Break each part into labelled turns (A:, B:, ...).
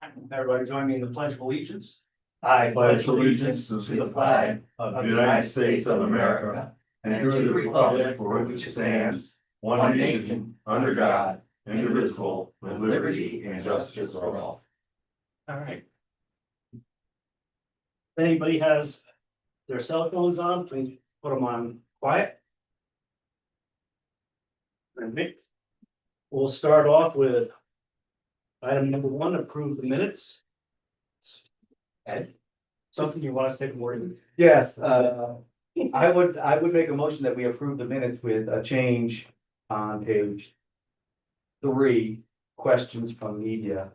A: Everybody join me in the Pledge of Allegiance.
B: I pledge allegiance to the flag of the United States of America and to the republic for which it stands, one nation, under God, indivisible, with liberty and justice for all.
A: All right. If anybody has their cell phones on, please put them on quiet. And Mick, we'll start off with item number 1, approve the minutes. Ed, something you want to say more?
C: Yes, I would make a motion that we approve the minutes with a change on page 3, questions from media.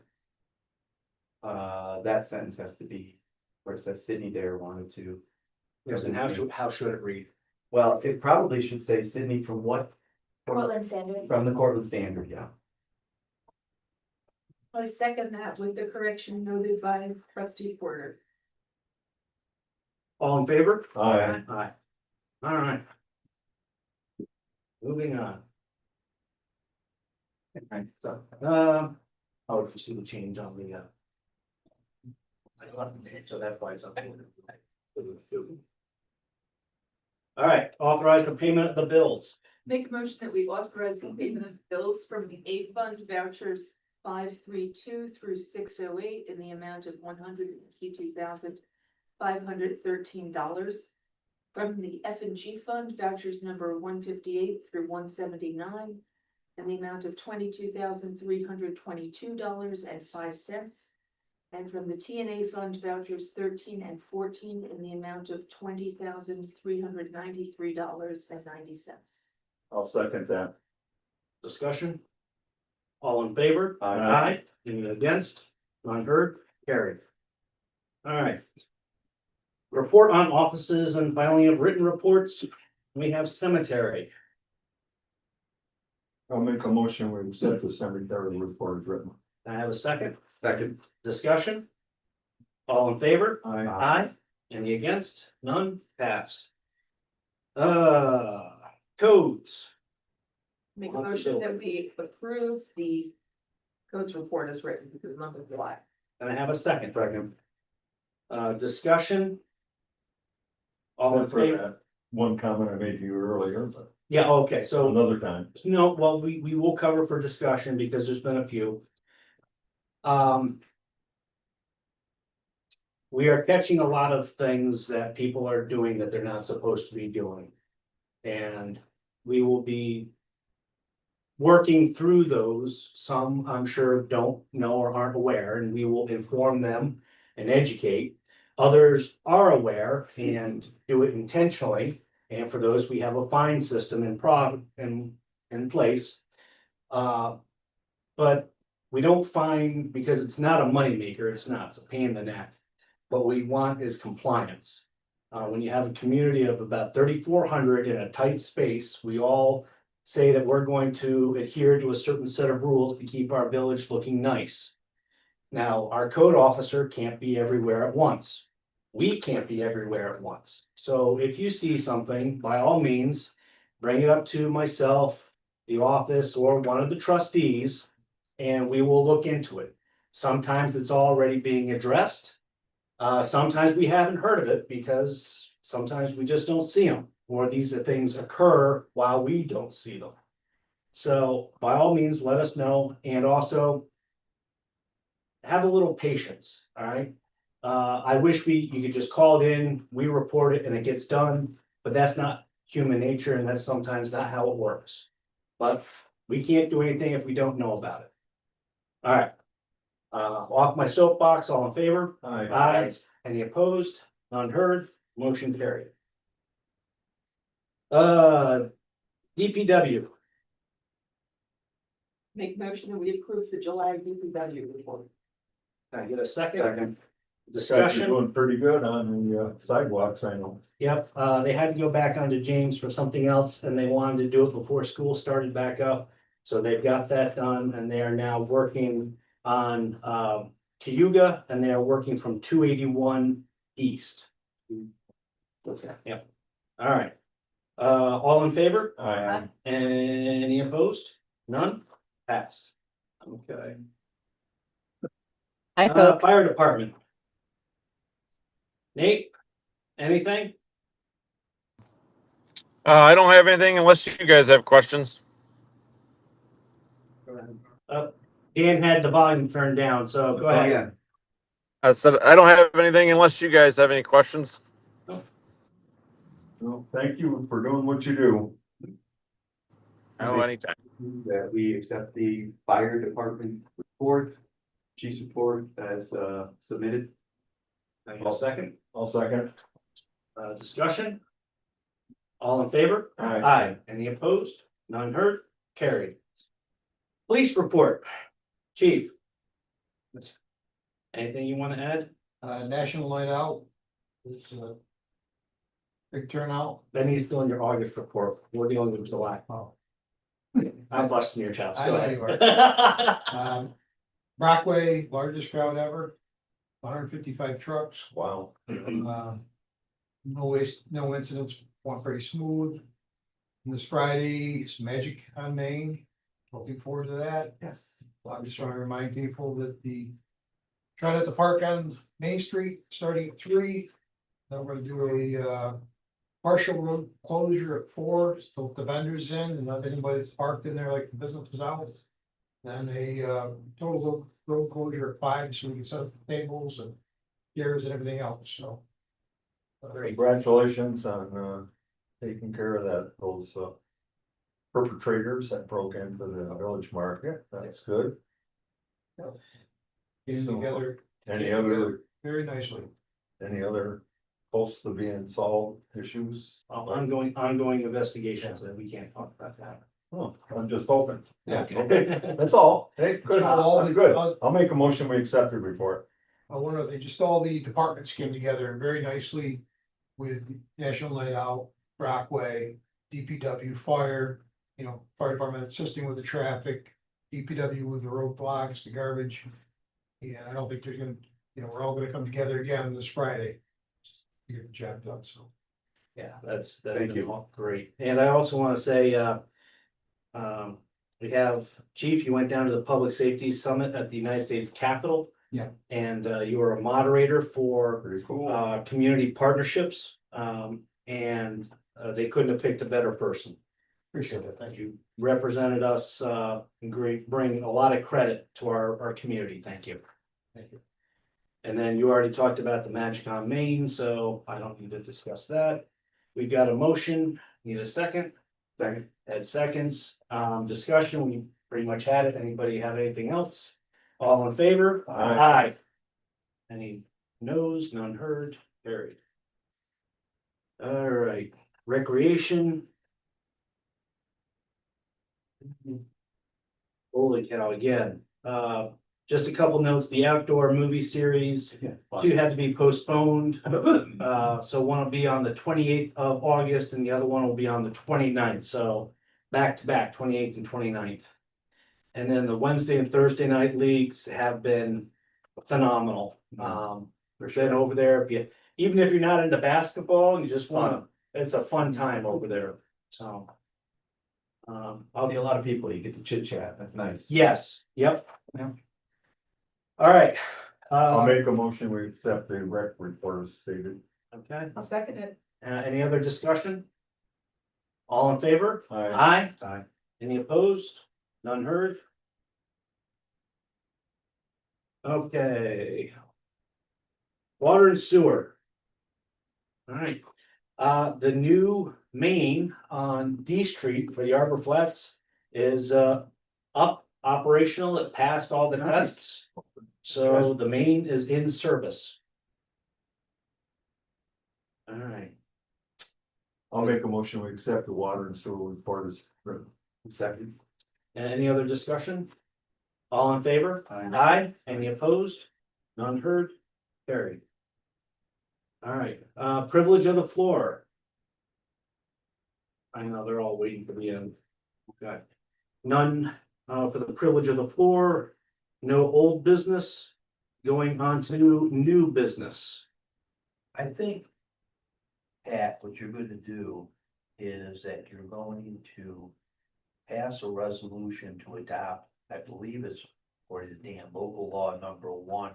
C: That sentence has to be where it says Sydney Dare wanted to.
A: Yes, and how should it read?
C: Well, it probably should say Sydney from what?
D: Portland Standard.
C: From the Cortland Standard, yeah.
D: I second that with the correction noted by trustee Porter.
A: All in favor?
C: Aye.
A: Aye. All right. Moving on. Alright, so, oh, you see the change on the, so that's why it's up. All right, authorize the payment of the bills.
D: Make a motion that we authorize the payment of bills from the A Fund vouchers 532 through 608 in the amount of $162,513. From the F and G Fund vouchers number 158 through 179 in the amount of $22,322.05. And from the T and A Fund vouchers 13 and 14 in the amount of $20,393.90.
B: I'll second that.
A: Discussion? All in favor?
C: Aye.
A: Any against? None heard? Carried. All right. Report on offices and filing of written reports. We have cemetery.
B: I'll make a motion where we set the cemetery report is written.
A: I have a second.
C: Second.
A: Discussion? All in favor?
B: Aye.
A: Aye. Any against? None? Passed. Codes.
D: Make a
A: Lots of
D: motion that
A: bills.
D: we approve the codes report as written for the month of July.
A: And I have a second. Discussion? All in
B: For
A: favor?
B: that one comment I made to you earlier, but
A: Yeah, okay, so
B: another time.
A: no, well, we will cover for discussion because there's been a few. We are catching a lot of things that people are doing that they're not supposed to be doing. And we will be working through those. Some, I'm sure, don't know or aren't aware, and we will inform them and educate. Others are aware and do it intentionally. And for those, we have a fine system in place. But we don't find, because it's not a moneymaker, it's a pain in the neck. What we want is compliance. When you have a community of about 3,400 in a tight space, we all say that we're going to adhere to a certain set of rules to keep our village looking nice. Now, our code officer can't be everywhere at once. We can't be everywhere at once. So if you see something, by all means, bring it up to myself, the office, or one of the trustees, and we will look into it. Sometimes it's already being addressed. Sometimes we haven't heard of it because sometimes we just don't see them, or these things occur while we don't see them. So by all means, let us know, and also have a little patience, all right? I wish you could just call it in, we report it and it gets done, but that's not human nature and that's sometimes not how it works. But we can't do anything if we don't know about it. All right. Off my soapbox, all in favor?
B: Aye.
A: Aye. Any opposed? None heard? Motion carried. DPW.
D: Make motion that we approve the July DPW report.
A: Can I get a second?
C: Second.
B: You're
A: Discussion?
B: doing pretty good on the sidewalks, I know.
A: Yep, they had to go back onto James for something else and they wanted to do it before school started back up. So they've got that done and they are now working on Cayuga and they are working from 281 east. Okay, yep. All right. All in favor?
B: Aye.
A: Any opposed? None? Passed. Okay.
E: Hi, folks.
A: Fire department. Nate, anything?
F: I don't have anything unless you guys have questions.
A: Dan had the volume turned down, so go
C: Oh,
A: ahead.
C: yeah.
F: I said I don't have anything unless you guys have any questions.
B: Well, thank you for doing what you do.
F: Oh, anytime.
C: That we accept the fire department report, chief's report as submitted.
A: I get a second.
B: I'll second.
A: Discussion? All in favor? Aye. Any opposed? None heard? Carried. Police report. Chief. Anything you want to add?
G: National Night Out is big turnout.
A: Then he's doing your August report. We're dealing with July.
G: Oh.
A: I'm busting your chops.
G: I
A: Go
G: know
A: ahead.
G: you Brockway, largest crowd ever, 155 trucks.
B: Wow.
G: No waste, no incidents, went pretty smooth. And this Friday, it's Magic on Main, looking forward to that.
C: Yes.
G: I'm just trying to remind people that try not to park on Main Street, starting at 3. Then we're gonna do a partial road closure at 4, so if the vendors in and not anybody that's parked in there like the business is out. Then a total road closure at 5, so we can set up the tables and chairs and everything else, so.
B: Congratulations on taking care of those perpetrators that broke into the village market. That's good.
G: Getting
B: So,
G: together
B: Any other
G: very nicely.
B: close to being solved issues?
A: Ongoing investigations that we can't talk about that.
B: Oh, I'm just hoping.
G: Yeah.
A: Okay.
B: That's all. Hey, good. Good.
G: I'll-
B: I'll make a motion. We accept the report.
G: One of the, just all the departments came together very nicely with National Night Out, Brockway, DPW, fire, fire department assisting with the traffic, DPW with the roadblocks, the garbage. And I don't think they're gonna, we're all gonna come together again this Friday to get the job done, so.
A: Yeah, that's
B: Thank
A: been
B: you.
A: great. And I also want to say, we have, Chief, you went down to the Public Safety Summit at the United States Capitol.
G: Yeah.
A: And you were a moderator for
B: Pretty cool.
A: community partnerships. And they couldn't have picked a better person.
G: Appreciate it, thank you.
A: You represented us, bring a lot of credit to our community. Thank you.
G: Thank you.
A: And then you already talked about the Magic on Main, so I don't need to discuss that. We've got a motion, need a second?
B: Second.
A: Ed seconds, discussion, we pretty much had it. Anybody have anything else? All in favor?
B: Aye.
A: Any noes, none heard, carried. All right, recreation. Holy cow, again, just a couple notes, the outdoor movie series, two had to be postponed. So one will be on the 28th of August and the other one will be on the 29th. So back to back, 28th and 29th. And then the Wednesday and Thursday night leagues have been phenomenal. We've been over there, even if you're not into basketball, you just wanna, it's a fun time over there, so.
C: I'll be a lot of people, you get to chit chat, that's nice.
A: Yes, yep. All right.
B: I'll make a motion. We accept the rec report as stated.
A: Okay,
D: I'll second it.
A: any other discussion? All in favor?
B: Aye.
A: Aye. Any opposed? None heard? Okay. Water and sewer. All right, the new main on D Street for the Arbor Flats is up operational. It passed all the tests. So the main is in service. All right,
B: I'll make a motion. We accept the water and sewer report as written.
C: Second.
A: any other discussion? All in favor? Aye. Any opposed? None heard? Carried. All right, privilege of the floor. I know they're all waiting for the end. Okay. None, for the privilege of the floor, no old business, going on to new business.
H: I think, Pat, what you're gonna do is that you're going to pass a resolution to adopt, I believe it's for the damn local law number 1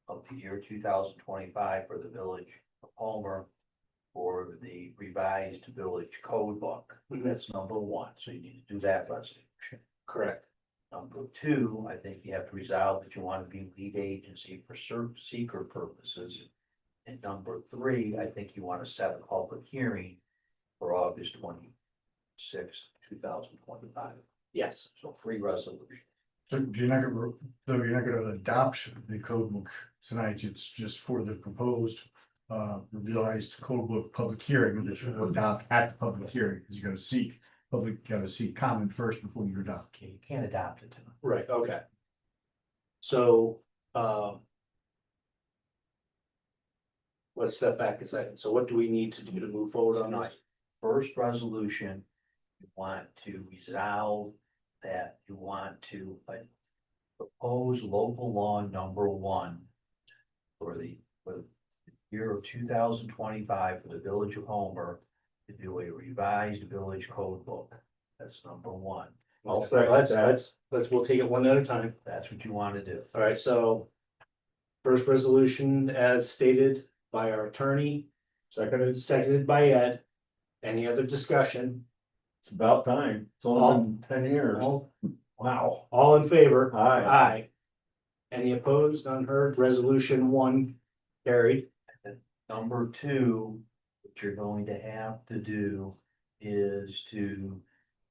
H: of the year 2025 for the village of Homer for the revised village code book.
A: Mhm.
H: That's number 1, so you need to do that resolution.
A: Correct.
H: Number 2, I think you have to resolve that you want to be lead agency for seeker purposes. And number 3, I think you want to set a public hearing for August 26th, 2025.
A: Yes.
H: So 3 resolutions.
B: So you're not gonna adopt the code book tonight, it's just for the proposed revised code book public hearing, that you will adopt at the public hearing, because you gotta seek comment first before you adopt.
H: Okay, you can't adopt it tonight.
A: Right, okay. So, let's step back a second. So what do we need to do to move forward on this?
H: First resolution, you want to resolve that you want to propose local law number 1 for the year of 2025 for the village of Homer to do a revised village code book. That's number 1.
A: I'll say, we'll take it one at a time.
H: That's what you want to do.
A: All right, so first resolution as stated by our attorney, seconded by Ed. Any other discussion?
B: It's about time, it's only been 10 years.
A: Wow, all in favor?
B: Aye.
A: Aye. Any opposed, unheard? Resolution 1 carried.
H: Number 2, what you're going to have to do is to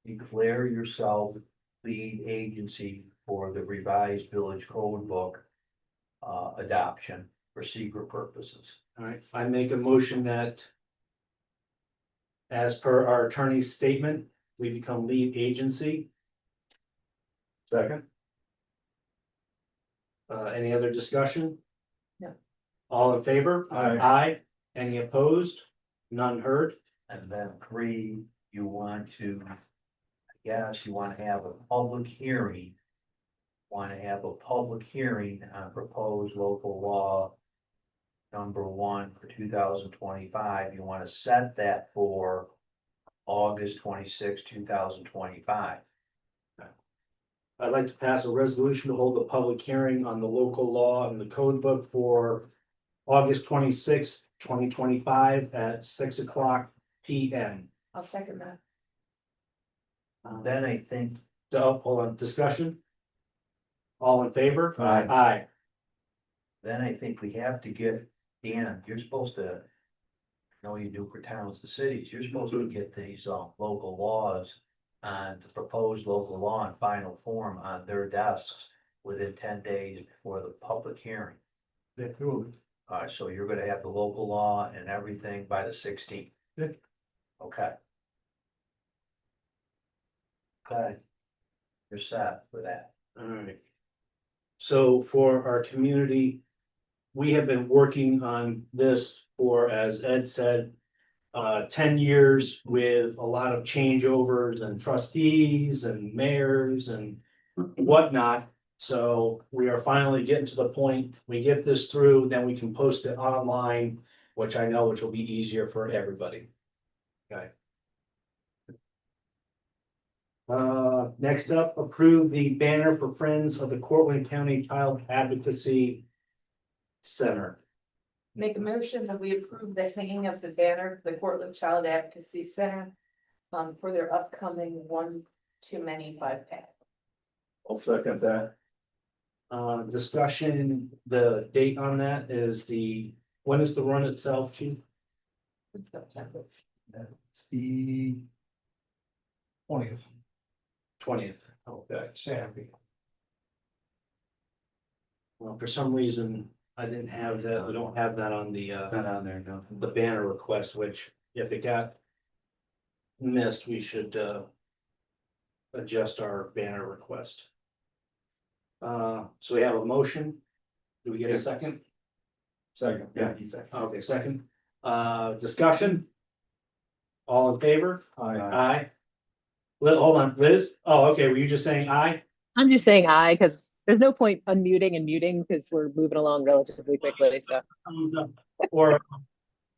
H: declare yourself lead agency for the revised village code book adoption for secret purposes.
A: All right, I make a motion that as per our attorney's statement, we become lead agency.
B: Second.
A: Any other discussion?
D: No.
A: All in favor?
B: Aye.
A: Aye. Any opposed? None heard?
H: And then 3, you want to, I guess you want to have a public hearing. Want to have a public hearing on proposed local law number 1 for 2025. You want to set that for August 26, 2025.
A: I'd like to pass a resolution to hold a public hearing on the local law and the code book for August 26th, 2025 at 6:00 PM.
D: I'll second that.
H: Then I think
A: Hold on, discussion? All in favor?
B: Aye.
A: Aye.
H: we have to get, Dan, you're supposed to. I know you do for towns and cities, you're supposed to get these local laws on the proposed local law in final form on their desks within 10 days before the public hearing. Alright, so you're gonna have the local law and everything by the 16th.
A: Good.
H: Okay. Okay. You're set for that.
A: All right. So for our community, we have been working on this for, as Ed said, 10 years with a lot of changeovers and trustees and mayors and whatnot. So we are finally getting to the point, we get this through, then we can post it online, which will be easier for everybody. Okay. Next up, approve the banner for Friends of the Cortland County Child Advocacy Center.
D: Make a motion that we approve the hanging of the banner for the Cortland Child Advocacy Center for their upcoming One Too Many 5K.
B: I'll second that.
A: Discussion, the date on that is when is the run itself, Chief?
G: It's the 20th,
A: 20th. Okay.
G: Saturday.
A: Well, for some reason, I didn't have that, we don't have that on the
C: It's not on there, no.
A: the banner request, which if it got missed, we should adjust our banner request. So we have a motion. Do we get a second?
B: Second.
C: Yeah, he's second.
A: Okay, second. Discussion? All in favor?
B: Aye.
A: Aye. Hold on, Liz? Oh, okay, were you just saying aye?
E: I'm just saying aye, because there's no point unmuting and muting because we're moving along relatively quickly, so
A: Thumbs up. Or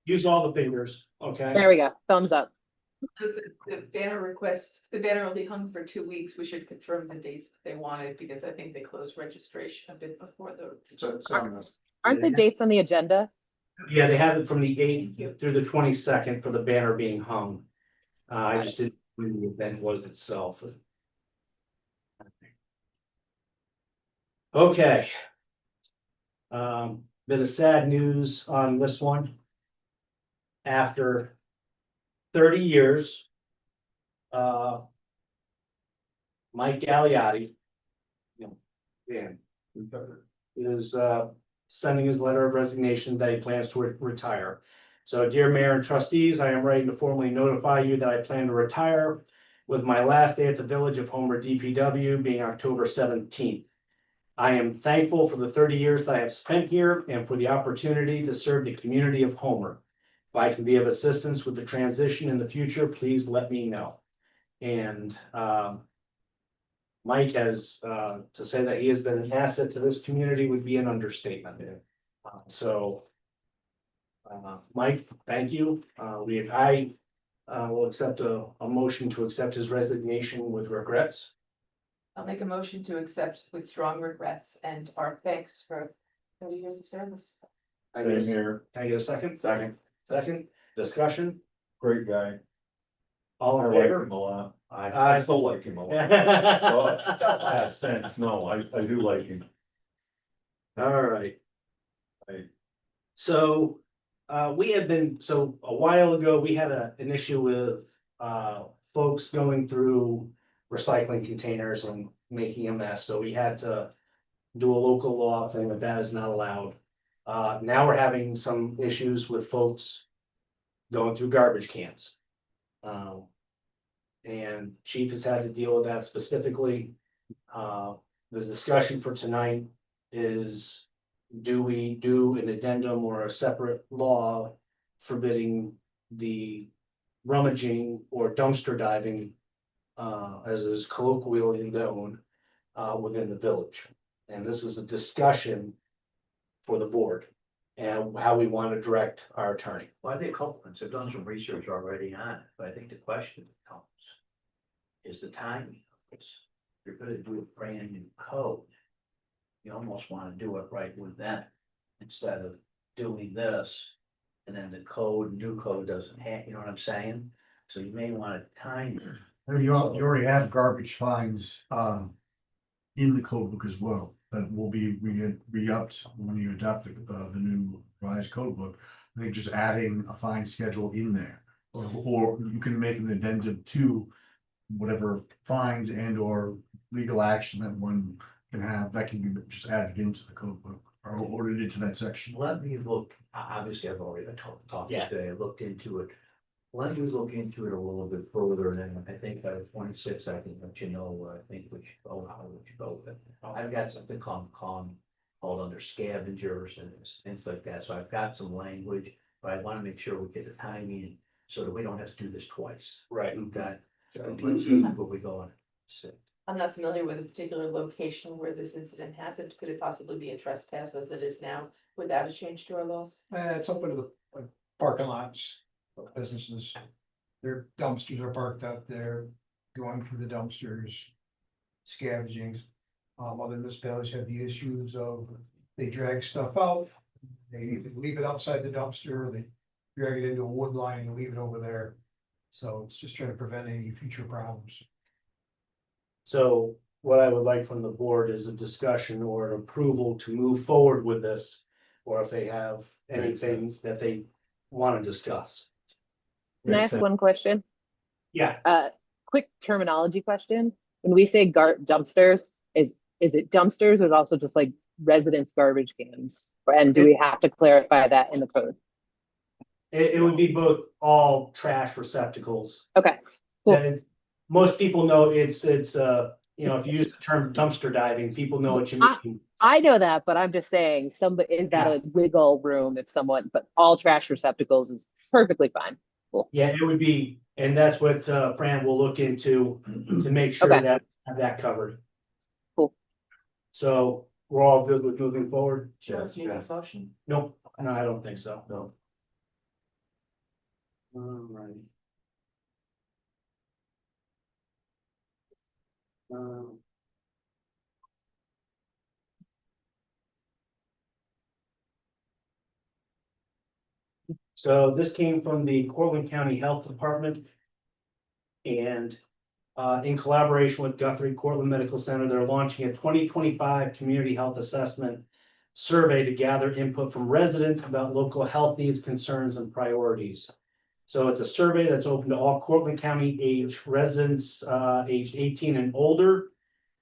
A: use all the fingers, okay?
E: there we go, thumbs up.
D: The banner request, the banner will be hung for 2 weeks. We should confirm the dates that they wanted, because I think they closed registration a bit before the.
E: Aren't the dates on the agenda?
A: Yeah, they have it from the 8th through the 22nd for the banner being hung. I just didn't, know when the event was itself. Okay. Bit of sad news on this one. After 30 years. Mike Gagliotti. You know, Dan. Is sending his letter of resignation that he plans to retire. So, dear Mayor and Trustees, I am ready to formally notify you that I plan to retire with my last day at the Village of Homer DPW being October 17th. I am thankful for the 30 years that I have spent here and for the opportunity to serve the community of Homer. If I can be of assistance with the transition in the future, please let me know. And Mike has, to say that he has been an asset to this community would be an understatement. So. Mike, thank you. I will accept a motion to accept his resignation with regrets.
D: I'll make a motion to accept with strong regrets and our thanks for 30 years of service.
A: I guess,
B: Same here.
A: can I get a second?
B: Second,
A: Second, discussion,
B: great guy.
A: all
B: I
A: in
B: like
A: favor?
B: him a lot.
A: Aye.
B: I still like him a lot. Past tense, no, I do like him.
A: All right.
B: Right.
A: So, we have been, so a while ago, we had an issue with, folks going through recycling containers and making a mess, so we had to do a local law saying that that is not allowed. Now we're having some issues with folks going through garbage cans. And Chief has had to deal with that specifically. The discussion for tonight is, do we do an addendum or a separate law forbidding the rummaging or dumpster diving, as is colloquially known, within the village? And this is a discussion for the board and how we want to direct our attorney.
H: Well, I think Copeland's have done some research already on it, but I think the question comes. Is the timing of this. You're gonna do a brand new code. You almost wanna do it right with that, instead of doing this. And then the new code doesn't have, you know what I'm saying? So you may wanna time it.
I: I mean, you already have garbage fines, in the code book as well, that will be re-upped when you adopt the new revised code book. I think just adding a fine schedule in there, or you can make an addendum to whatever fines and or legal action that one can have, that can be just added into the code book or ordered into that section.
H: Let me look, obviously I've already been talking
A: Yeah.
H: today, I looked into it. Let me look into it a little bit further, and then I think by the 26th, I can let you know where I think we should go, how we should go with it. I've got something called under scavengers and things like that, so I've got some language, but I wanna make sure we get the timing so that we don't have to do this twice.
A: Right.
H: We've got, let's see where we go on.
D: I'm not familiar with a particular location where this incident happened. Could it possibly be a trespass as it is now without a change to our laws?
G: It's open to the like, parking lots, businesses. Their dumpsters are parked out there, going through the dumpsters, scavenging. Other municipalities have the issues of they drag stuff out. They either leave it outside the dumpster, or they drag it into a wood line and leave it over there. So it's just trying to prevent any future problems.
A: So what I would like from the board is a discussion or an approval to move forward with this. Or if they have anything that they want to discuss.
E: Can I ask one question?
A: Yeah,
E: Quick terminology question. When we say dumpsters, is it dumpsters or is it also just like residents' garbage cans? And do we have to clarify that in the code?
A: it would be both, all trash receptacles.
E: Okay, cool.
A: And most people know it's, you know, if you use the term dumpster diving, people know what you mean.
E: I know that, but I'm just saying, is that a wiggle room if someone, but all trash receptacles is perfectly fine. Cool.
A: Yeah, it would be, and that's what Fran will look into to make sure
E: Okay.
A: that have that covered.
E: Cool.
A: So we're all good with moving forward?
H: Yes,
D: Do you need a
H: yes.
D: motion?
A: Nope, no, I don't think so.
H: No.
A: Alright. Um, So this came from the Cortland County Health Department. And in collaboration with Guthrie Cortland Medical Center, they're launching a 2025 community health assessment survey to gather input from residents about local health needs, concerns, and priorities. So it's a survey that's open to all Cortland County age residents, aged 18 and older.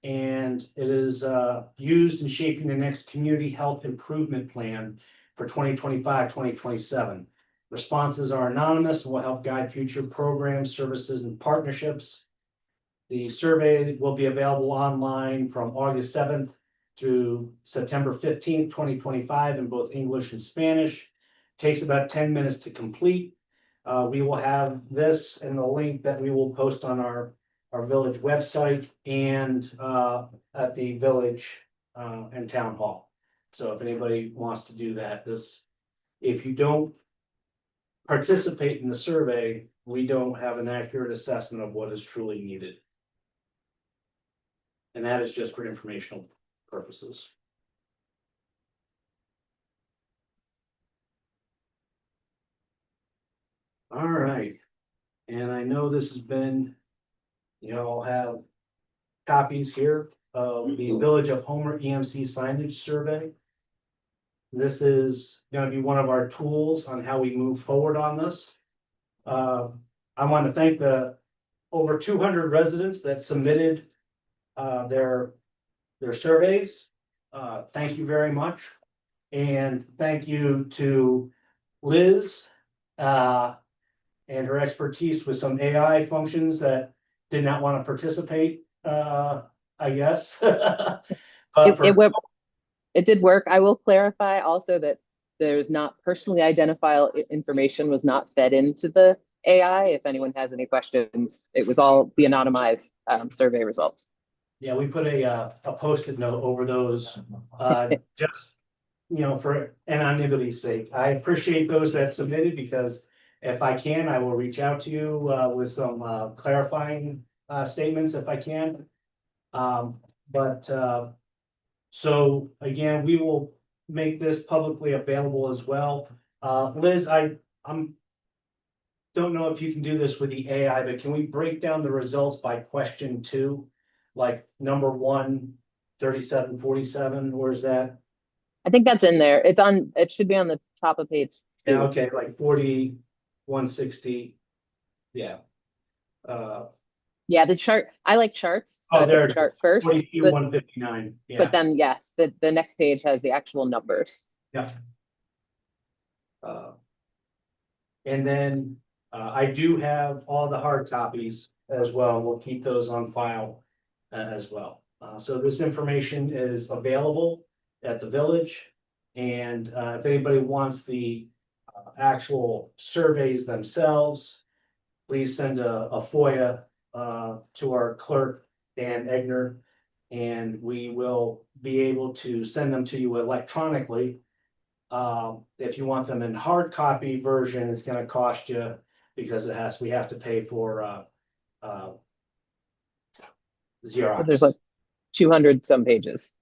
A: And it is used in shaping the next community health improvement plan for 2025-2027. Responses are anonymous and will help guide future programs, services, and partnerships. The survey will be available online from August 7th through September 15th, 2025 in both English and Spanish. Takes about 10 minutes to complete. We will have this and the link that we will post on our village website and at the village and town hall. So if anybody wants to do that, if you don't participate in the survey, we don't have an accurate assessment of what is truly needed. And that is just for informational purposes. All right, and I know this has been, I'll have copies here of the Village of Homer EMC signage survey. This is gonna be one of our tools on how we move forward on this. I want to thank the over 200 residents that submitted their surveys. Thank you very much. And thank you to Liz and her expertise with some AI functions that did not want to participate, I guess.
E: It did work. I will clarify also that there's not personally identifiable information was not fed into the AI. If anyone has any questions, it was all the anonymized survey results.
A: Yeah, we put a post-it note over those, just, for anonymity's sake. I appreciate those that submitted because if I can, I will reach out to you with some clarifying statements if I can. So again, we will make this publicly available as well. Liz, I'm don't know if you can do this with the AI, but can we break down the results by question 2? Like number 1, 3747, or is that?
E: I think that's in there. It should be on the top of page 2.
A: Yeah, okay, like 40, 160. Yeah.
E: Yeah, the chart, I like charts, so I
A: There
E: put the
A: it
E: chart
A: is.
E: first.
A: 42,
E: But,
A: 159. Yeah.
E: but then, yes, the next page has the actual numbers.
A: Yeah. And then I do have all the hard copies as well. We'll keep those on file as well. So this information is available at the village. And if anybody wants the actual surveys themselves, please send a FOIA to our clerk, Dan Egner, and we will be able to send them to you electronically. If you want them in hard copy version, it's gonna cost you because we have to pay for Xerox.
E: There's like 200 some pages.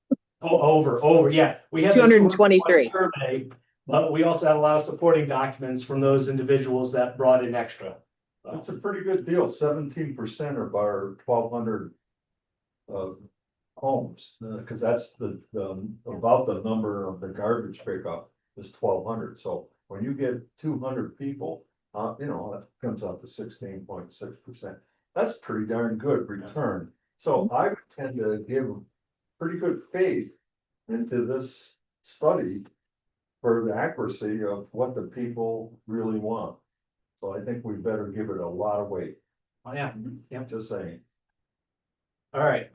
A: Over, yeah. We have the
E: 223.
A: survey, but we also had a lot of supporting documents from those individuals that brought in extra.
B: That's a pretty good deal, 17% of our 1,200 homes, because that's about the number of the garbage pickup is 1,200. So when you get 200 people, that comes out to 16.6%. That's pretty darn good return. So I would tend to give pretty good faith into this study for the accuracy of what the people really want. So I think we better give it a lot of weight.
A: Oh, yeah, yeah.
B: Just saying.
A: All right,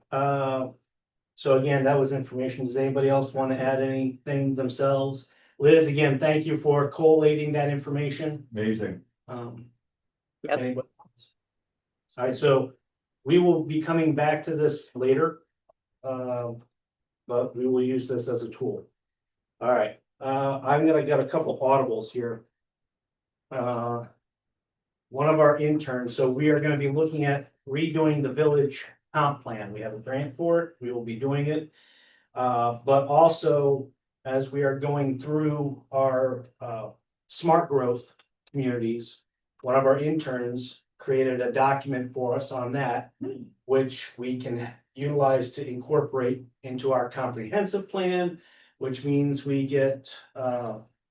A: so again, that was information. Does anybody else want to add anything themselves? Liz, again, thank you for collating that information.
B: Amazing.
E: Yep.
A: Anybody else? All right, so we will be coming back to this later. But we will use this as a tool. All right, I'm gonna get a couple audibles here. One of our interns, so we are gonna be looking at redoing the village comp plan. We have a grant for it. We will be doing it. But also, as we are going through our smart growth communities, one of our interns created a document for us on that, which we can utilize to incorporate into our comprehensive plan, which means we get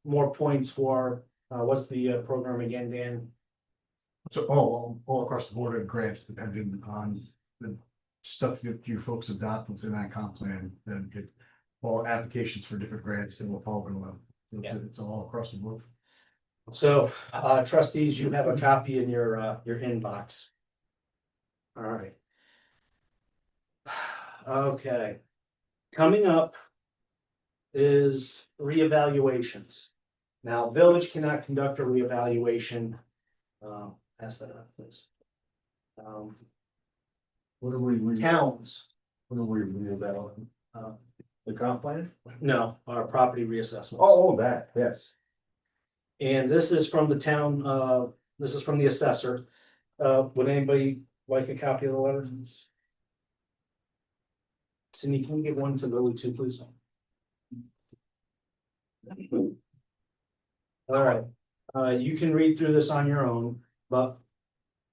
A: more points for, what's the program again, Dan?
I: So all across the board of grants, depending on the stuff that you folks adopt within that comp plan, then get all applications for different grants and will all go up.
A: Yeah.
I: It's all across the board.
A: So, trustees, you have a copy in your inbox. All right. Okay. Coming up is reevaluations. Now, village cannot conduct a reevaluation. Pass that up, please.
B: What are we,
A: Towns,
B: what are we reading about? The comp plan?
A: no, our property reassessment.
B: Oh, that, yes.
A: And this is from the town, this is from the assessor. Would anybody like a copy of the letter? Cindy, can we give one to Lily too, please? All right, you can read through this on your own, but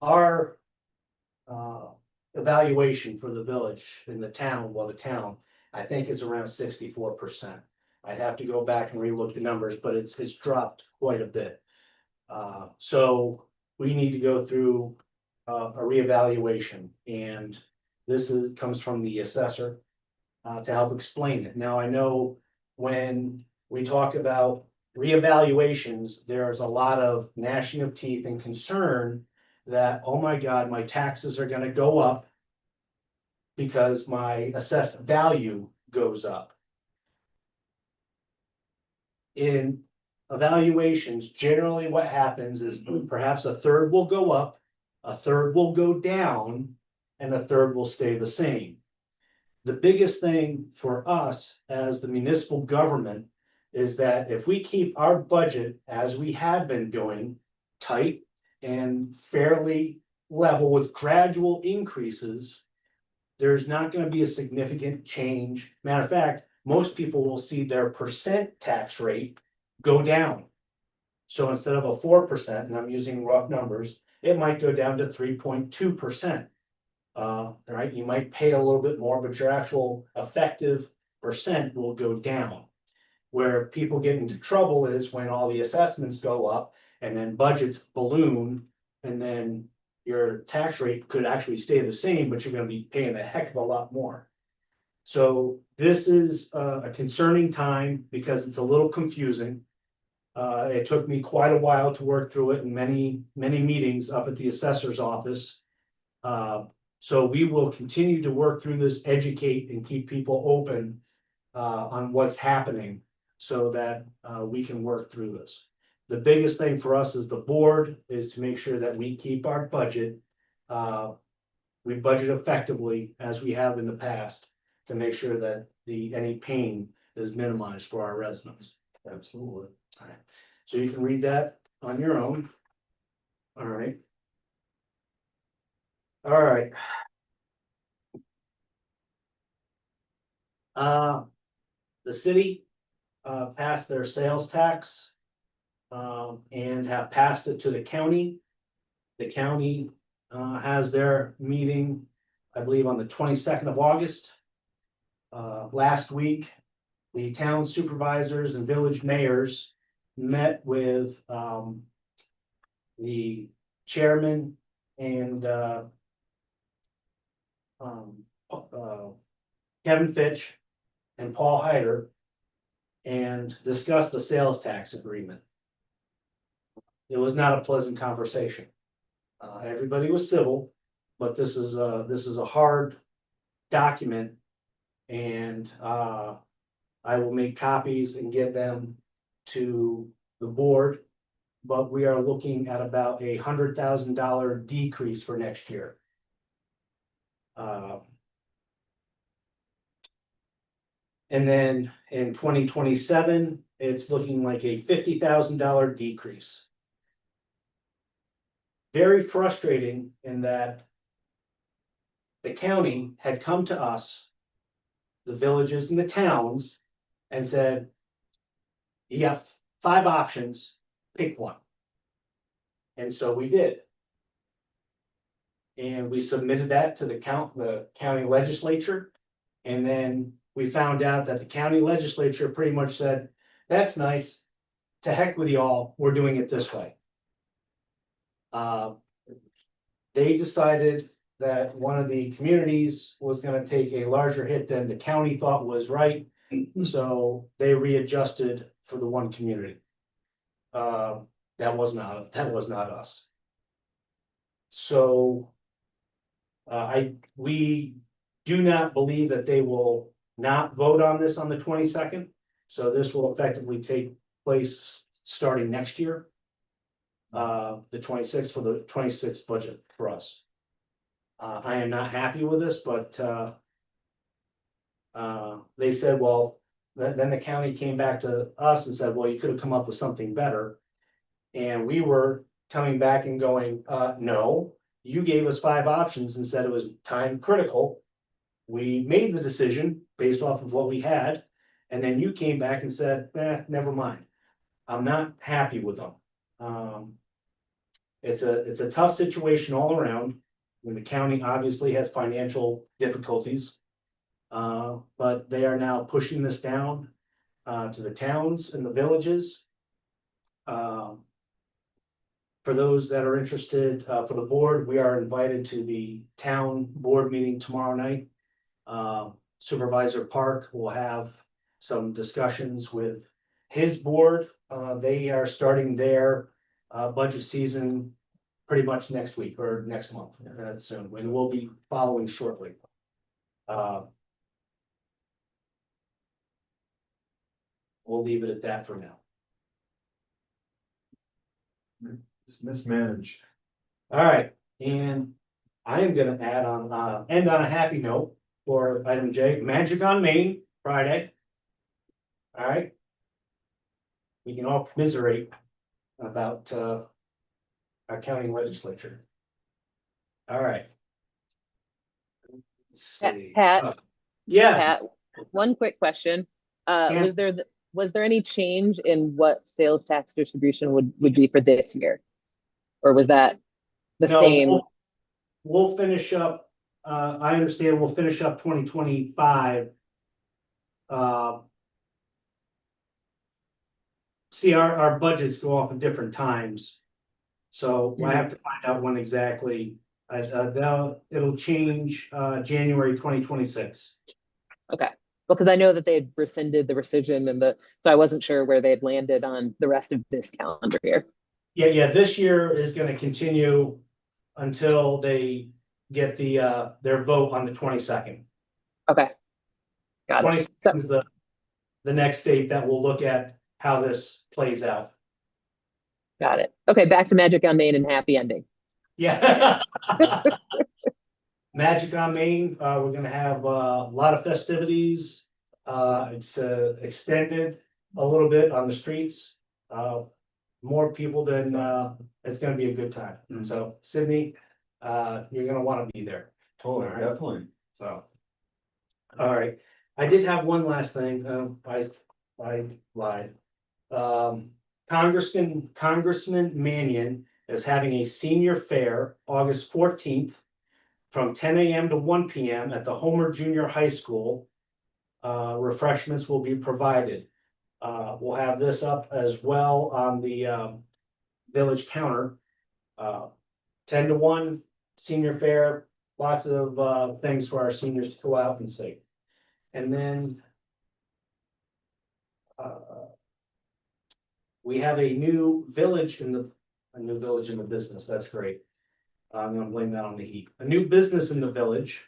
A: our evaluation for the village in the town, I think is around 64%. I'd have to go back and relook the numbers, but it's dropped quite a bit. So we need to go through a reevaluation, and this comes from the assessor to help explain it. Now, I know when we talk about reevaluations, there's a lot of gnashing of teeth and concern that, oh my God, my taxes are gonna go up because my assessed value goes up. In evaluations, generally what happens is perhaps a third will go up, a third will go down, and a third will stay the same. The biggest thing for us as the municipal government is that if we keep our budget as we have been doing, tight and fairly level with gradual increases, there's not gonna be a significant change. Matter of fact, most people will see their percent tax rate go down. So instead of a 4%, and I'm using rough numbers, it might go down to 3.2%. Right, you might pay a little bit more, but your actual effective percent will go down. Where people get into trouble is when all the assessments go up and then budgets balloon, and then your tax rate could actually stay the same, but you're gonna be paying a heck of a lot more. So this is a concerning time because it's a little confusing. It took me quite a while to work through it in many meetings up at the assessor's office. So we will continue to work through this, educate and keep people open on what's happening so that we can work through this. The biggest thing for us as the board is to make sure that we keep our budget. We budget effectively as we have in the past to make sure that any pain is minimized for our residents.
B: Absolutely.
A: All right, so you can read that on your own. All right. All right. The city passed their sales tax and have passed it to the county. The county has their meeting, I believe, on the 22nd of August. Last week, the town supervisors and village mayors met with the chairman and Kevin Fitch and Paul Hyder and discussed the sales tax agreement. It was not a pleasant conversation. Everybody was civil, but this is a hard document, and I will make copies and give them to the board. But we are looking at about $100,000 decrease for next year. And then in 2027, it's looking like a $50,000 decrease. Very frustrating in that the county had come to us, the villages and the towns, and said, you got 5 options, pick one. And so we did. And we submitted that to the county legislature. And then we found out that the county legislature pretty much said, that's nice. To heck with y'all, we're doing it this way. They decided that one of the communities was gonna take a larger hit than the county thought was right. So they readjusted for the one community. That was not us. So. We do not believe that they will not vote on this on the 22nd. So this will effectively take place starting next year. The 26th for the 26th budget for us. I am not happy with this, but they said, well, then the county came back to us and said, well, you could have come up with something better. And we were coming back and going, no, you gave us 5 options and said it was time critical. We made the decision based off of what we had. And then you came back and said, never mind. I'm not happy with them. It's a tough situation all around. When the county obviously has financial difficulties. But they are now pushing this down to the towns and the villages. For those that are interested, for the board, we are invited to the town board meeting tomorrow night. Supervisor Park will have some discussions with his board. They are starting their budget season pretty much next week or next month, that's soon, and we'll be following shortly. We'll leave it at that for now.
B: It's mismanaged.
A: All right, and I am gonna add on, end on a happy note for item J, Magic on Main, Friday. All right. We can all commiserate about our county legislature. All right. Let's see.
E: Pat,
A: Yes,
E: Pat, one quick question.
A: Yeah.
E: Was there any change in what sales tax distribution would be for this year? Or was that the
A: no,
E: same?
A: we'll finish up, I understand we'll finish up 2025. See, our budgets go off at different times. So I have to find out when exactly, it'll change, January 2026.
E: Okay, because I know that they had rescinded the rescission so I wasn't sure where they had landed on the rest of this calendar year.
A: Yeah, this year is gonna continue until they get their vote on the 22nd.
E: Okay. Got it.
A: 26
E: So,
A: is the next date that we'll look at how this plays out.
E: got it. Okay, back to Magic on Main and happy ending.
A: Yeah. Magic on Main, we're gonna have a lot of festivities. It's extended a little bit on the streets. More people than, it's gonna be a good time. So Sydney, you're gonna wanna be there.
B: Totally,
A: All right.
B: definitely.
A: So. All right, I did have one last thing, I lied. Congressman Mannion is having a senior fair August 14th. From 10 AM to 1 PM at the Homer Junior High School. Refreshments will be provided. We'll have this up as well on the village counter. 10 to 1 senior fair, lots of things for our seniors to go out and see. And then we have a new village in the business. That's great. I'm gonna blame that on the heat. A new business in the village.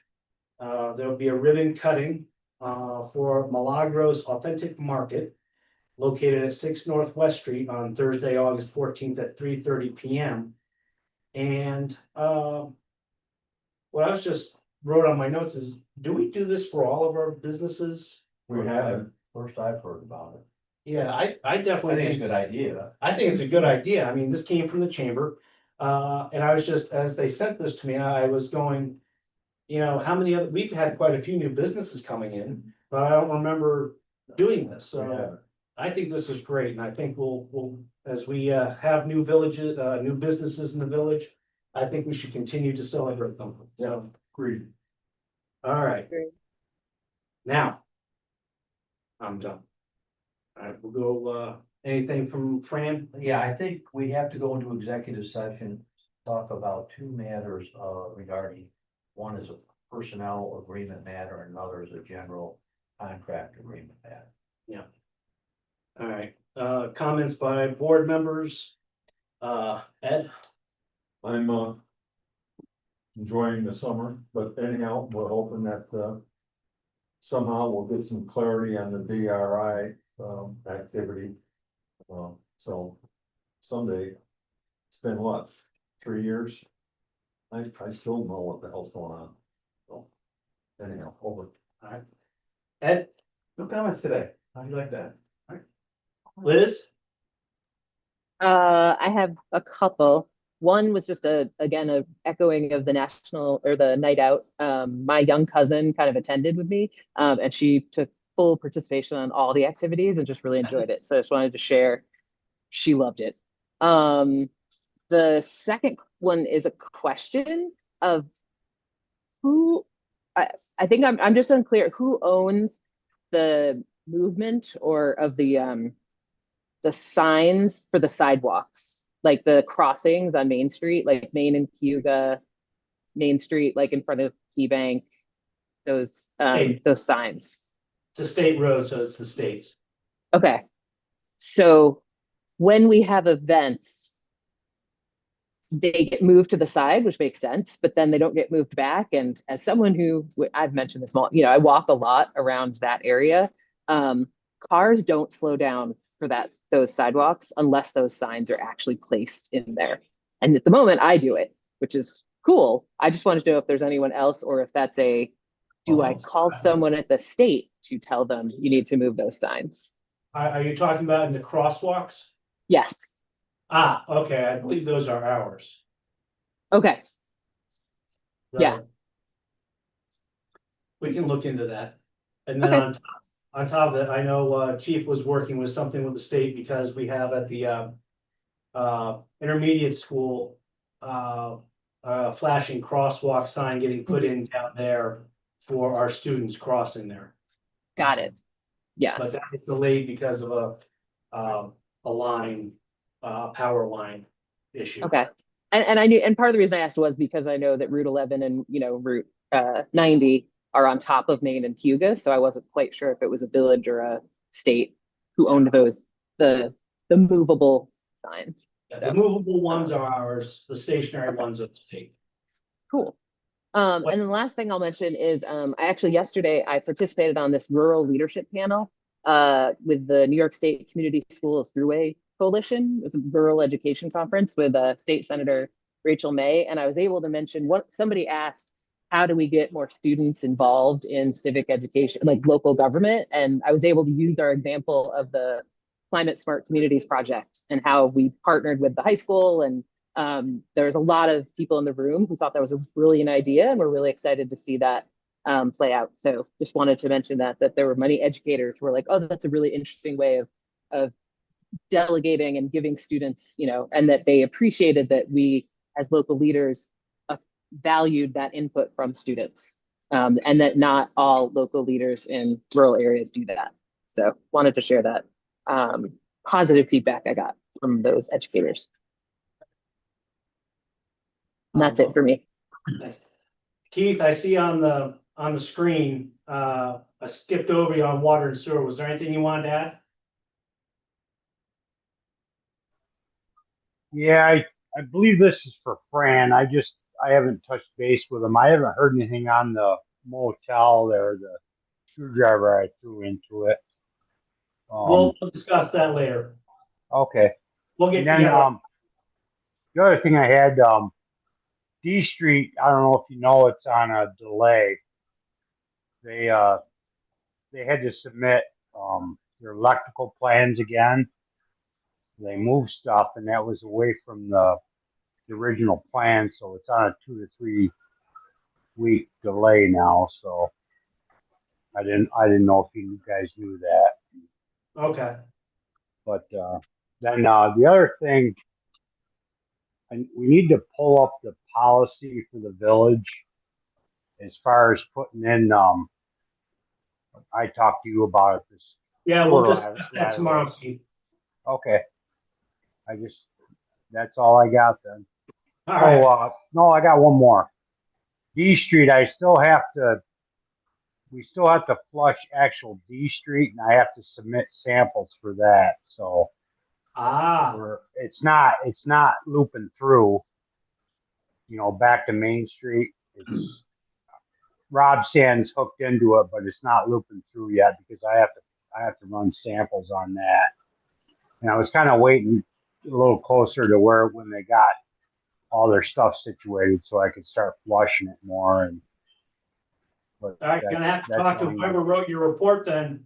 A: There'll be a ribbon cutting for Milagros Authentic Market. Located at 6 Northwest Street on Thursday, August 14th at 3:30 PM. And what I was just wrote on my notes is, do we do this for all of our businesses?
B: We haven't.
H: First I've heard about it.
A: Yeah, I
H: I
A: definitely
H: think it's a
A: think,
H: good idea.
A: I think it's a good idea. I mean, this came from the chamber. And I was just, as they sent this to me, I was going, you know, how many other, we've had quite a few new businesses coming in, but I don't remember doing this, so. I think this is great, and I think we'll, as we have new villages, new businesses in the village. I think we should continue to celebrate them, so,
B: Agreed.
A: all right,
E: Great.
A: now. I'm done. All right, we'll go, anything from Fran?
H: Yeah, I think we have to go into executive session, talk about two matters, regarding, one is a personnel agreement matter, and another is a general contract agreement matter.
A: All right, comments by board members? Ed?
B: I'm enjoying the summer, but anyhow, we're hoping that somehow we'll get some clarity on the DRI activity. So someday, it's been what, 3 years? I still don't know what the hell's going on. So anyhow, over.
A: Ed?
C: No comments today. How do you like that?
A: Liz?
E: I have a couple. One was just again, a echoing of the national or the night out. My young cousin kind of attended with me, and she took full participation on all the activities and just really enjoyed it. So I just wanted to share. She loved it. The second one is a question of who, I think I'm just unclear who owns the movement or of the signs for the sidewalks, like the crossings on Main Street, like Main and Cuga, Main Street, like in front of Key Bank, those signs.
A: It's a state road, so it's the states.
E: Okay. So when we have events, they get moved to the side, which makes sense, but then they don't get moved back. And as someone who, I've mentioned this, I walk a lot around that area. Cars don't slow down for those sidewalks unless those signs are actually placed in there. And at the moment I do it, which is cool. I just wanted to know if there's anyone else or if that's do I call someone at the state to tell them you need to move those signs?
A: Are you talking about in the crosswalks?
E: Yes.
A: Ah, okay, I believe those are ours.
E: Okay.
A: So
E: Yeah.
A: we can look into that. And then
E: Okay.
A: on top of that, I know Chief was working with something with the state because we have at the intermediate school flashing crosswalk sign getting put in down there for our students crossing there.
E: Got it. Yeah.
A: But that was delayed because of a line, power line issue.
E: Okay. And I knew, and part of the reason I asked was because I know that Route 11 and, Route 90 are on top of Main and Cuga. So I wasn't quite sure if it was a village or a state who owned the movable signs.
A: The movable ones are ours, the stationary ones are the state.
E: Cool. And then the last thing I'll mention is yesterday I participated on this rural leadership panel with the New York State Community Schools Thruway Coalition. It was a rural education conference with State Senator Rachel May, and I was able to mention what somebody asked, how do we get more students involved in civic education, like local government? And I was able to use our example of the Climate Smart Communities Project and how we partnered with the high school. And there was a lot of people in the room who thought that was a brilliant idea, and we're really excited to see that play out. So just wanted to mention that there were many educators who were like, oh, that's a really interesting way of delegating and giving students, and that they appreciated that we as local leaders valued that input from students, and that not all local leaders in rural areas do that. So wanted to share that positive feedback I got from those educators. And that's it for me.
A: Nice. Keith, I see on the screen, I skipped over you on water and sewer. Was there anything you wanted to add?
J: Yeah, I believe this is for Fran. I haven't touched base with him. I haven't heard anything on the motel there, the screwdriver I threw into it.
A: We'll discuss that later.
J: Okay.
A: We'll get
J: And then,
A: together.
J: the other thing I had, D Street, I don't know if you know, it's on a delay. They had to submit, their electrical plans again. They moved stuff and that was away from the original plan, so it's on a 2 to 3 week delay now, so I didn't know if you guys knew that.
A: Okay.
J: But then the other thing, we need to pull up the policy for the village as far as putting in. I talked to you about it. This
A: Yeah, we'll
J: sewer
A: discuss that tomorrow,
J: laterals.
A: Keith.
J: Okay, that's all I got then.
A: All right.
J: No, I got one more. D Street, we still have to flush actual D Street, and I have to submit samples for that. So it's not looping through, back to Main Street. It's Rob Sand's hooked into it, but it's not looping through yet because I have to run samples on that. And I was kind of waiting a little closer to when they got all their stuff situated so I could start flushing it more. But
A: All right, gonna have to
J: that's
A: talk to
J: one
A: whoever wrote your report then.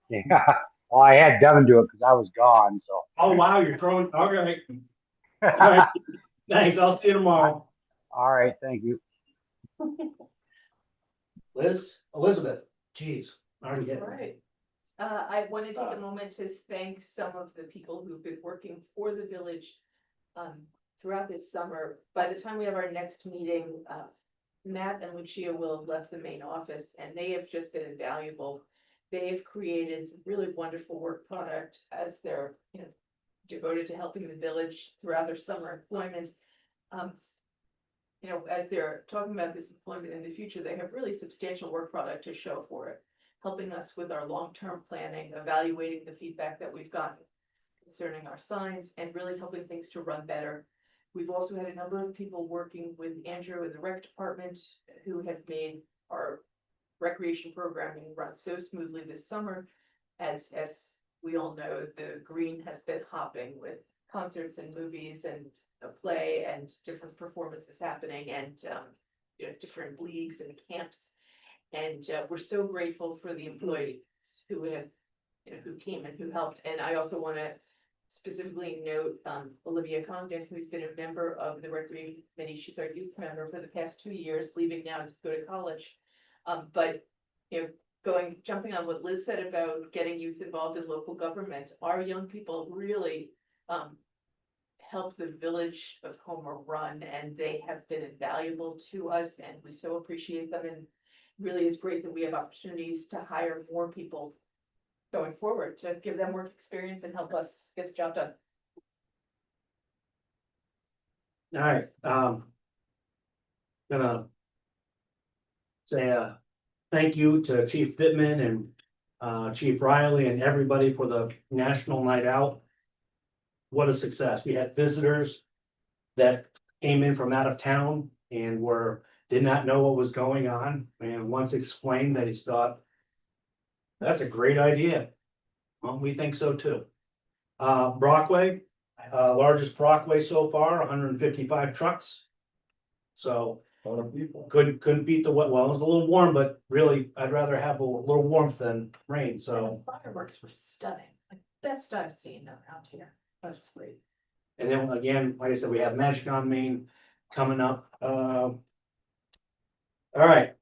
J: Yeah. Well, I had Devin do it because I was gone. So.
A: Oh, wow, you're throwing, okay. All right, thanks, I'll see you tomorrow.
J: All right, thank you.
A: Elizabeth, geez. Already
D: That's
A: getting
D: all right. I want to take a moment to thank some of the people who've been working for the village throughout this summer. By the time we have our next meeting, Matt and Lucia will have left the main office, and they have just been invaluable. They've created some really wonderful work product as they're, devoted to helping the village throughout their summer employment. As they're talking about this employment in the future, they have really substantial work product to show for it, helping us with our long-term planning, evaluating the feedback that we've gotten concerning our signs, and really helping things to run better. We've also had a number of people working with Andrew in the rec department who have made our recreation programming run so smoothly this summer. As we all know, the green has been hopping with concerts and movies and a play and different performances happening, and different leagues and camps. And we're so grateful for the employees who have, who came and who helped. And I also want to specifically note Olivia Congdon, who's been a member of the recreation committee. She's our youth member for the past 2 years, leaving now to go to college. But jumping on what Liz said about getting youth involved in local government, our young people really help the village of Homer run, and they have been invaluable to us, and we so appreciate them. And really is great that we have opportunities to hire more people going forward to give them work experience and help us get the job done.
A: All right, gonna say thank you to Chief Pittman and Chief Riley and everybody for the National Night Out. What a success. We had visitors that came in from out of town and did not know what was going on, and once explained, they thought, that's a great idea. Well, we think so too. Brockway, largest Brockway so far, 155 trucks. So couldn't beat the wet. Well, it was a little warm, but really, I'd rather have a little warmth than rain. So
D: fireworks were stunning, like best I've seen out here. That's great.
A: And then again, like I said, we have Magic on Main coming up. All right,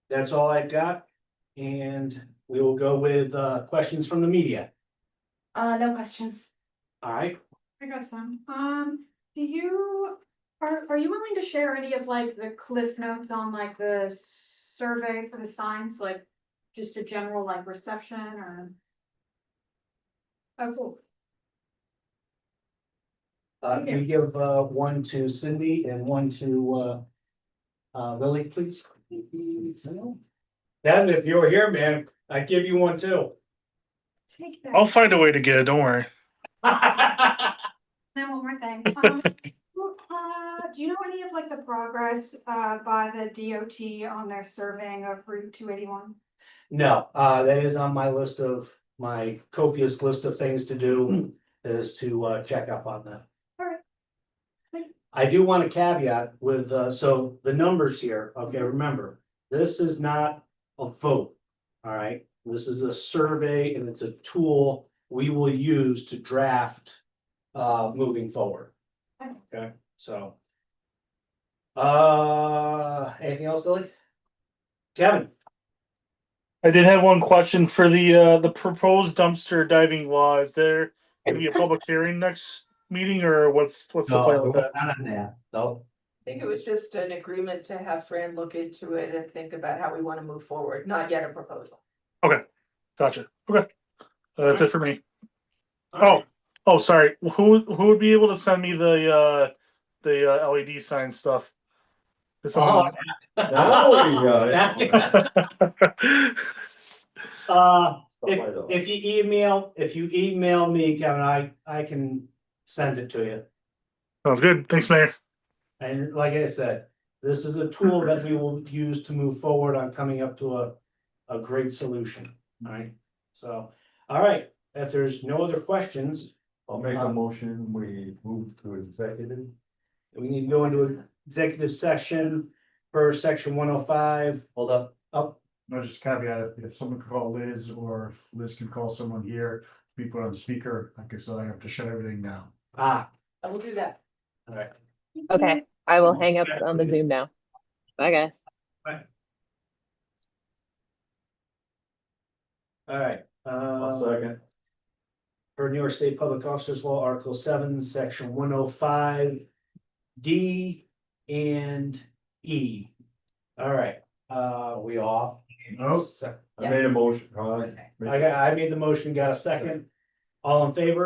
A: that's all I've got, and we will go with questions from the media.
K: No questions.
A: All right.
K: I got some. Are you willing to share any of like the cliff notes on like the survey for the signs, like just a general like reception or? Oh, cool.
A: Can you give one to Cindy and one to Lily, please? Devin, if you were here, man, I'd give you one too.
K: Take that.
L: I'll find a way to get it, don't worry.
K: Then one more thing. Do you know any of like the progress by the DOT on their surveying of Route 281?
A: No, that is on my list of my copious list of things to do is to check up on that.
K: All right.
A: I do want to caveat with, so the numbers here, okay, remember, this is not a vote. All right, this is a survey and it's a tool we will use to draft moving forward. Okay, so Anything else, Lily? Kevin?
L: I did have one question for the proposed dumpster diving law. Is there gonna be a public hearing next meeting, or what's the plan with that?
C: Not on that, no.
D: I think it was just an agreement to have Fran look into it and think about how we wanna move forward, not yet a proposal.
L: Gotcha. Okay, that's it for me.
A: Alright.
L: Oh, sorry. Who would be able to send me the LED sign stuff? Is someone-
B: Now we got it.
A: If you email me, Kevin, I can send it to you.
L: Sounds good. Thanks, Mayor.
A: And like I said, this is a tool that we will use to move forward on coming up to a great solution, alright? So, alright, if there's no other questions,
B: I'll make a motion, we move to executive.
A: we need to go into an executive session per section 105.
C: Hold up.
A: Up,
I: No, just caveat, if someone could call Liz or if Liz can call someone here, be put on speaker, like I said, I have to shut everything down.
D: I will do that.
A: alright.
E: Okay, I will hang up on the Zoom now. Bye, guys.
A: Alright,
B: Second.
A: for New York State Public Officers Law, Article 7, Section 105, D and E. Alright,
C: We off?
I: Nope.
B: I made a motion, all right.
A: I made the motion, got a second. All in favor?